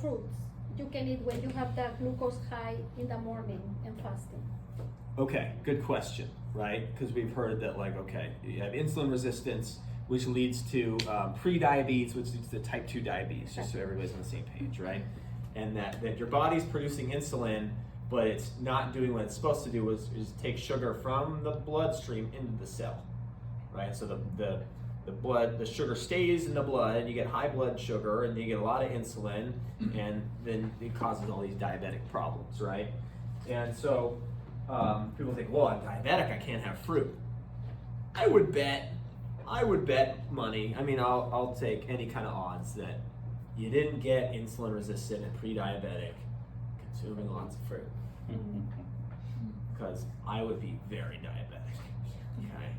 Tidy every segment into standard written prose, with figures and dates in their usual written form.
fruits you can eat when you have the glucose high in the morning and fasting? Okay, good question, right? Because we've heard that, like, okay, you have insulin resistance, which leads to pre-diabetes, which leads to type 2 diabetes, just so everybody's on the same page, right? And that your body's producing insulin, but it's not doing what it's supposed to do, is take sugar from the bloodstream into the cell, right? So the sugar stays in the blood, and you get high blood sugar, and you get a lot of insulin, and then it causes all these diabetic problems, right? And so people think, well, I'm diabetic, I can't have fruit. I would bet money. I mean, I'll take any kind of odds that you didn't get insulin resistant and pre-diabetic consuming lots of fruit, because I would be very diabetic. Okay.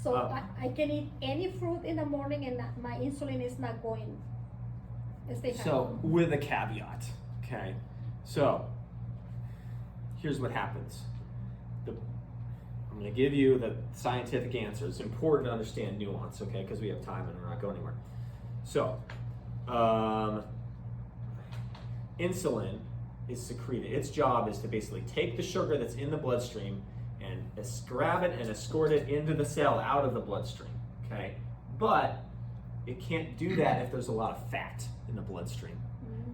So I can eat any fruit in the morning and my insulin is not going. So with a caveat, okay? So here's what happens. I'm going to give you the scientific answer. It's important to understand nuance, okay? Because we have time and we're not going anywhere. So insulin is secreted. Its job is to basically take the sugar that's in the bloodstream and grab it and escort it into the cell out of the bloodstream, okay? But it can't do that if there's a lot of fat in the bloodstream.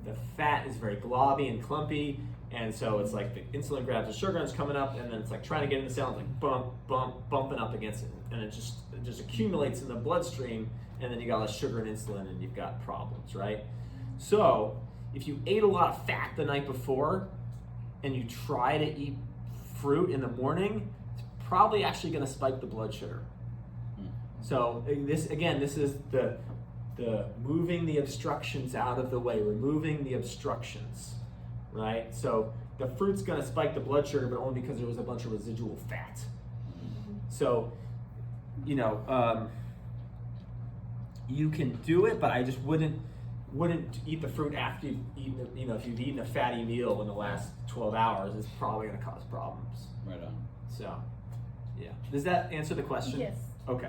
The fat is very globby and clumpy, and so it's like the insulin grabs the sugar and it's coming up, and then it's like trying to get in the cell, and like bumping up against it, and it just accumulates in the bloodstream, and then you got less sugar and insulin, and you've got problems, right? So if you ate a lot of fat the night before, and you try to eat fruit in the morning, it's probably actually going to spike the blood sugar. So this is the moving the obstructions out of the way, removing the obstructions, right? So the fruit's going to spike the blood sugar, but only because there was a bunch of residual fat. So, you can do it, but I just wouldn't eat the fruit after you've eaten it. If you've eaten a fatty meal in the last 12 hours, it's probably going to cause problems. Right on. So, yeah. Does that answer the question? Yes. Okay.